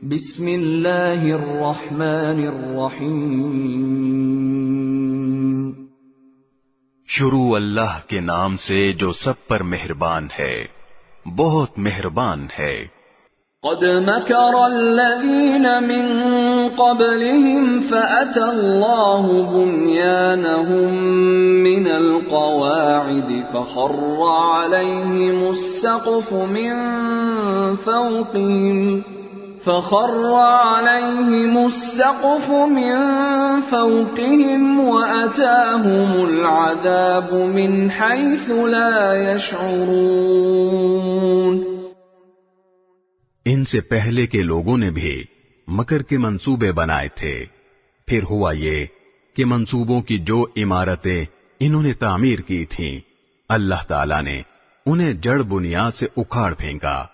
بسم اللہ الرحمن الرحیم۔ شروع اللہ کے نام سے جو سب پر مہربان ہے، بہت مہربان ہے۔ قد مکر الذین من قبلهم فأتى الله بنيانهم من القواعد فخر عليهم السقف من فوقهم وأتاهم العذاب من حيث لا يشعرون۔ ان سے پہلے کے لوگوں نے بھی مکر کے منصوبے بنائے تھے، پھر ہوا یہ کہ منصوبوں کی جو عمارتیں انہوں نے تعمیر کی تھیں، اللہ تعالی نے انہیں جڑ بنیاد سے اکھاڑ پھینکا،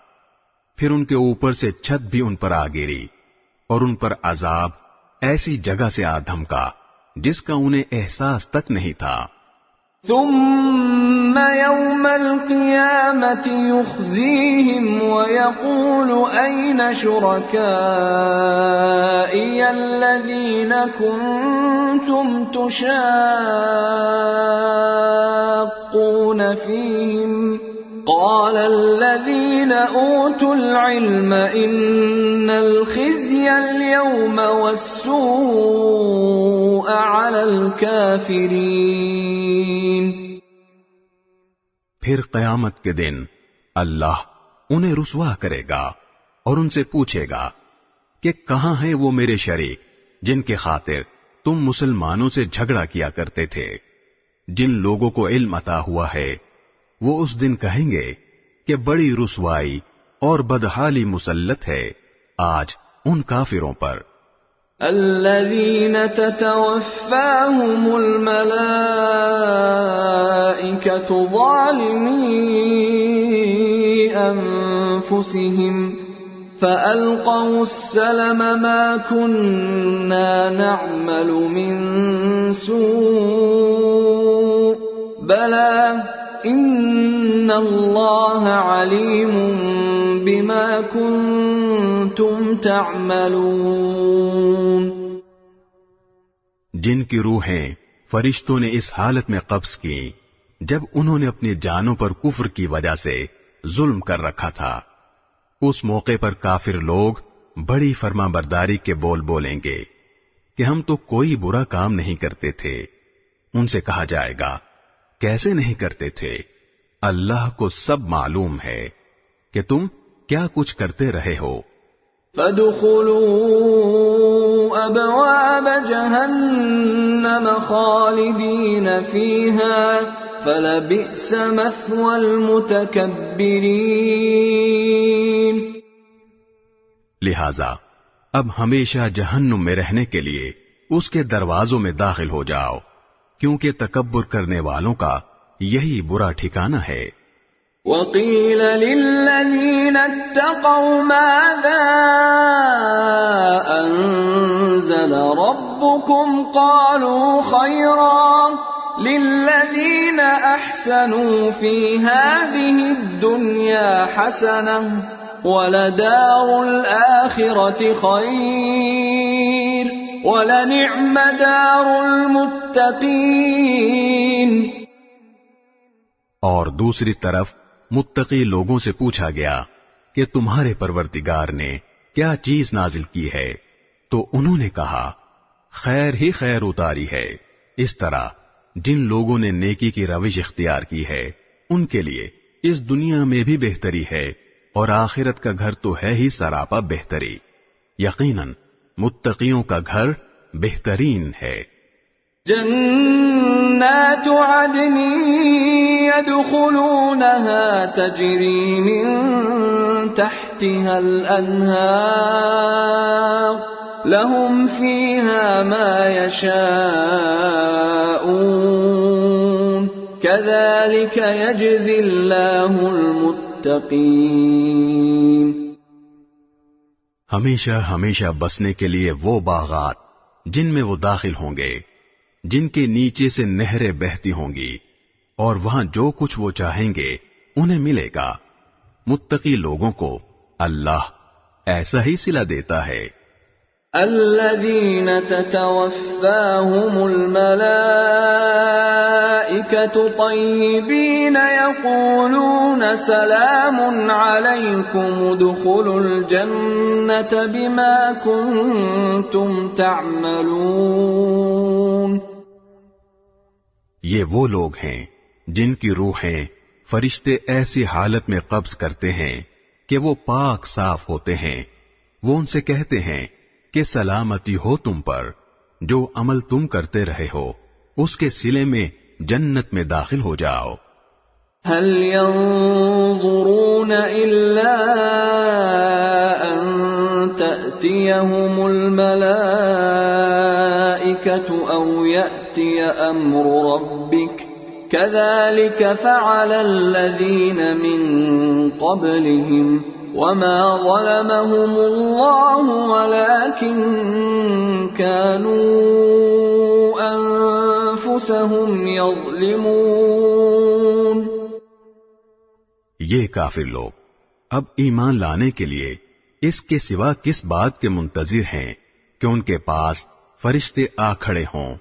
پھر ان کے اوپر سے چھت بھی ان پر آ گری، اور ان پر عذاب ایسی جگہ سے آ دھمکا جس کا انہیں احساس تک نہیں تھا۔ ثم يوم القيامة يخزيهم ويقول أين شركائي الذين كنتم تشاقون فيهم قال الذين أوتوا العلم إن الخزي اليوم والسوء على الكافرين۔ پھر قیامت کے دن اللہ انہیں رسوا کرے گا اور ان سے پوچھے گا کہ کہاں ہیں وہ میرے شریک جن کے خاطر تم مسلمانوں سے جھگڑا کیا کرتے تھے۔ جن لوگوں کو علم عطا ہوا ہے وہ اس دن کہیں گے کہ بڑی رسوائی اور بدحالی مسلط ہے آج ان کافروں پر۔ الذين تتوفاهم الملائكة ظالمي أنفسهم فألقوا السلم ما كنا نعمل من سوء بلى إن الله عليم بما كنتم تعملون۔ جن کی روحیں فرشتوں نے اس حالت میں قبض کی جب انہوں نے اپنی جانوں پر کفر کی وجہ سے ظلم کر رکھا تھا، اس موقع پر کافر لوگ بڑی فرما برداری کے بول بولیں گے کہ ہم تو کوئی برا کام نہیں کرتے تھے۔ ان سے کہا جائے گا کیسے نہیں کرتے تھے؟ اللہ کو سب معلوم ہے کہ تم کیا کچھ کرتے رہے ہو۔ فَادْخُلُوا أَبْوَابَ جَهَنَّمَ خَالِدِينَ فِيهَا فَلَبِئْسَ مَثْوَى الْمُتَكَبِّرِينَ۔ لہذا اب ہمیشہ جہنم میں رہنے کے لیے اس کے دروازوں میں داخل ہو جاؤ، کیونکہ تکبر کرنے والوں کا یہی برا ٹھکانہ ہے۔ وَقِيلَ لِلَّذِينَ اتَّقَوْا مَاذَا أَنزَلَ رَبُّكُمْ قَالُوا خَيْرًا لِلَّذِينَ أَحْسَنُوا فِي هَذِهِ الدُّنْيَا حَسَنَةٌ وَلَدَارُ الْآخِرَةِ خَيْرٌ وَلَنِعْمَ دَارُ الْمُتَّقِينَ۔ اور دوسری طرف متقی لوگوں سے پوچھا گیا کہ تمہارے پروردگار نے کیا چیز نازل کی ہے، تو انہوں نے کہا خیر ہی خیر اتاری ہے۔ اس طرح جن لوگوں نے نیکی کی روش اختیار کی ہے ان کے لیے اس دنیا میں بھی بہتری ہے، اور آخرت کا گھر تو ہے ہی سراپا بہتری۔ یقیناً متقیوں کا گھر بہترین ہے۔ جنات عدن يدخلونها تجري من تحتها الأنهار لهم فيها ما يشاءون كذلك يجزي الله المتقين۔ ہمیشہ ہمیشہ بسنے کے لیے وہ باغات جن میں وہ داخل ہوں گے، جن کے نیچے سے نہریں بہتی ہوں گی، اور وہاں جو کچھ وہ چاہیں گے انہیں ملے گا۔ متقی لوگوں کو اللہ ایسا ہی صلہ دیتا ہے۔ الذين تتوفاهم الملائكة طيبين يقولون سلام عليكم ادخلوا الجنة بما كنتم تعملون۔ یہ وہ لوگ ہیں جن کی روحیں فرشتے ایسی حالت میں قبض کرتے ہیں کہ وہ پاک صاف ہوتے ہیں، وہ ان سے کہتے ہیں کہ سلامتی ہو تم پر، جو عمل تم کرتے رہے ہو اس کے صلے میں جنت میں داخل ہو جاؤ۔ هل ينظرون إلا أن تأتيهم الملائكة أو يأتي أمر ربك كذلك فعل الذين من قبلهم وما ظلمهم الله ولكن كانوا أنفسهم يظلمون۔ یہ کافر لوگ اب ایمان لانے کے لیے اس کے سوا کس بات کے منتظر ہیں کہ ان کے پاس فرشتے آ کھڑے ہوں،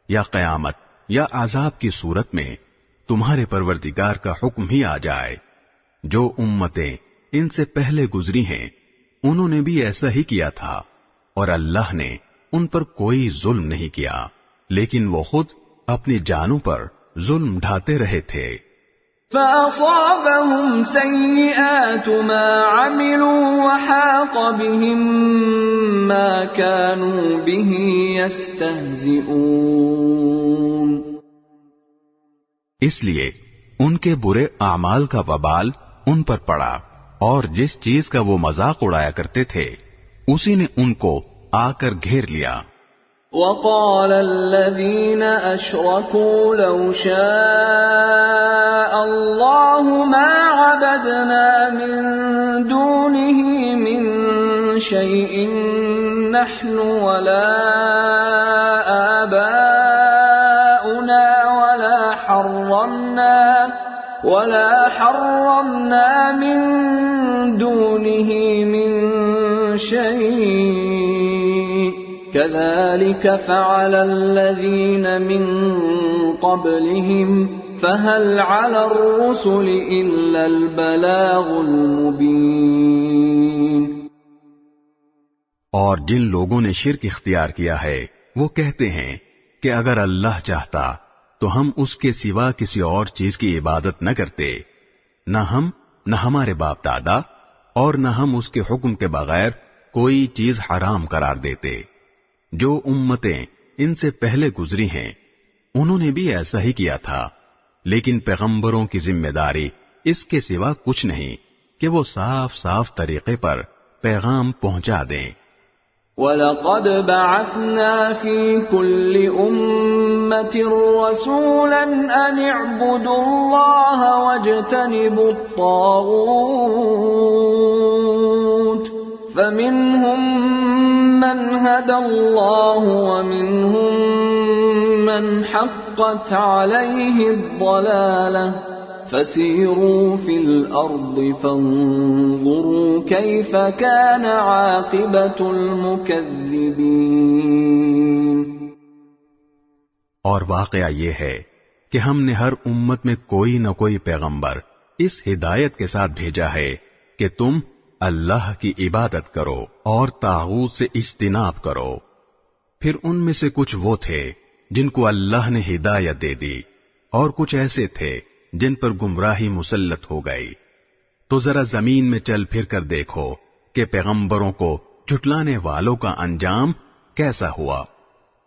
یا قیامت یا عذاب کی صورت میں تمہارے پروردگار کا حکم ہی آ جائے۔ جو امتیں ان سے پہلے گزری ہیں انہوں نے بھی ایسا ہی کیا تھا، اور اللہ نے ان پر کوئی ظلم نہیں کیا، لیکن وہ خود اپنی جانوں پر ظلم ڈھاتے رہے تھے۔ فَأَصَابَهُمْ سَيِّئَاتُ مَا عَمِلُوا وَحَاقَ بِهِم مَّا كَانُوا بِهِ يَسْتَهْزِئُونَ۔ اس لیے ان کے برے اعمال کا وبال ان پر پڑا، اور جس چیز کا وہ مذاق اڑایا کرتے تھے اسی نے ان کو آ کر گھیر لیا۔ وَقَالَ الَّذِينَ أَشْرَكُوا لَوْ شَاءَ اللَّهُ مَا عَبَدْنَا مِن دُونِهِ مِن شَيْءٍ نَحْنُ وَلَا آبَاؤُنَا وَلَا حَرَّمْنَا مِن دُونِهِ مِن شَيْءٍ كَذَلِكَ فَعَلَ الَّذِينَ مِن قَبْلِهِمْ فَهَلْ عَلَى الرُّسُلِ إِلَّا الْبَلَاغُ الْمُبِينُ۔ اور جن لوگوں نے شرک اختیار کیا ہے وہ کہتے ہیں کہ اگر اللہ چاہتا تو ہم اس کے سوا کسی اور چیز کی عبادت نہ کرتے، نہ ہم نہ ہمارے باپ دادا، اور نہ ہم اس کے حکم کے بغیر کوئی چیز حرام قرار دیتے۔ جو امتیں ان سے پہلے گزری ہیں انہوں نے بھی ایسا ہی کیا تھا، لیکن پیغمبروں کی ذمہ داری اس کے سوا کچھ نہیں کہ وہ صاف صاف طریقے پر پیغام پہنچا دیں۔ وَلَقَدْ بَعَثْنَا فِي كُلِّ أُمَّةٍ رَّسُولًا أَنِ اعْبُدُوا اللَّهَ وَاجْتَنِبُوا الطَّاغُوتَ فَمِنْهُم مَّنْ هَدَى اللَّهُ وَمِنْهُم مَّنْ حَقَّتْ عَلَيْهِ الضَّلَالَةُ فَسِيرُوا فِي الْأَرْضِ فَانظُرُوا كَيْفَ كَانَ عَاقِبَةُ الْمُكَذِّبِينَ۔ اور واقعہ یہ ہے کہ ہم نے ہر امت میں کوئی نہ کوئی پیغمبر اس ہدایت کے ساتھ بھیجا ہے کہ تم اللہ کی عبادت کرو اور طاغوت سے اجتناب کرو۔ پھر ان میں سے کچھ وہ تھے جن کو اللہ نے ہدایت دے دی، اور کچھ ایسے تھے جن پر گمراہی مسلط ہو گئی۔ تو ذرا زمین میں چل پھر کر دیکھو کہ پیغمبروں کو جھٹلانے والوں کا انجام کیسا ہوا۔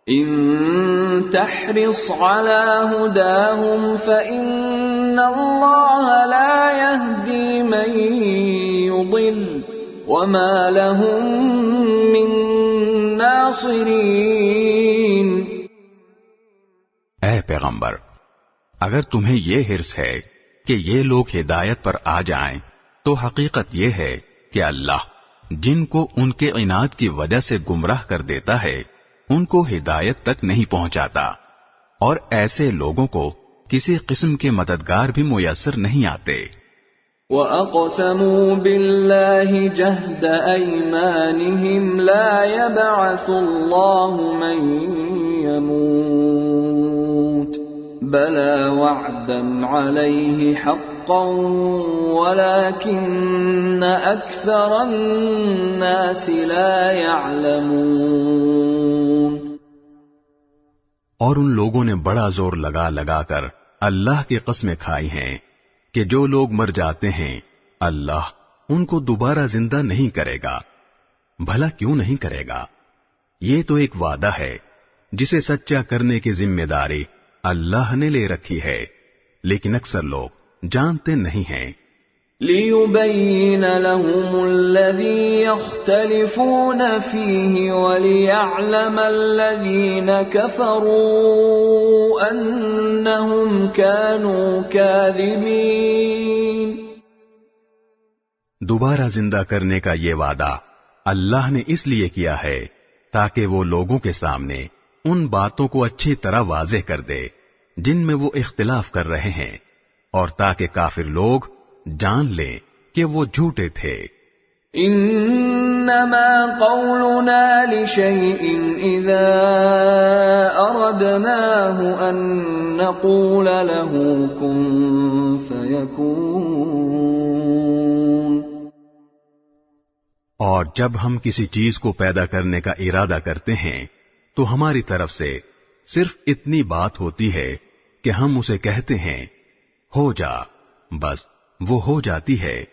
ان تحرص على هداهم فإن الله لا يهدي من يضل وما لهم من ناصرين۔ اے پیغمبر، اگر تمہیں یہ حرص ہے کہ یہ لوگ ہدایت پر آ جائیں تو حقیقت یہ ہے کہ اللہ جن کو ان کے عناد کی وجہ سے گمراہ کر دیتا ہے ان کو ہدایت تک نہیں پہنچاتا، اور ایسے لوگوں کو کسی قسم کے مددگار بھی میسر نہیں آتے۔ وَأَقْسَمُوا بِاللَّهِ جَهْدَ أَيْمَانِهِمْ لَا يَبْعَثُ اللَّهُ مَن يَمُوتُ بَلَىٰ وَعْدًا عَلَيْهِ حَقًّا وَلَٰكِنَّ أَكْثَرَ النَّاسِ لَا يَعْلَمُونَ۔ اور ان لوگوں نے بڑا زور لگا لگا کر اللہ کی قسمیں کھائی ہیں کہ جو لوگ مر جاتے ہیں اللہ ان کو دوبارہ زندہ نہیں کرے گا۔ بھلا کیوں نہیں کرے گا؟ یہ تو ایک وعدہ ہے جسے سچا کرنے کی ذمہ داری اللہ نے لے رکھی ہے، لیکن اکثر لوگ جانتے نہیں ہیں۔ لِيُبَيِّنَ لَهُمُ الَّذِي يَخْتَلِفُونَ فِيهِ وَلِيَعْلَمَ الَّذِينَ كَفَرُوا أَنَّهُمْ كَانُوا كَاذِبِينَ۔ دوبارہ زندہ کرنے کا یہ وعدہ اللہ نے اس لیے کیا ہے تاکہ وہ لوگوں کے سامنے ان باتوں کو اچھی طرح واضح کر دے جن میں وہ اختلاف کر رہے ہیں، اور تاکہ کافر لوگ جان لیں کہ وہ جھوٹے تھے۔ انما قولنا لشيء اذا اردناه ان نقول له كن فيكون۔ اور جب ہم کسی چیز کو پیدا کرنے کا ارادہ کرتے ہیں تو ہماری طرف سے صرف اتنی بات ہوتی ہے کہ ہم اسے کہتے ہیں ہو جا، بس وہ ہو جاتی ہے۔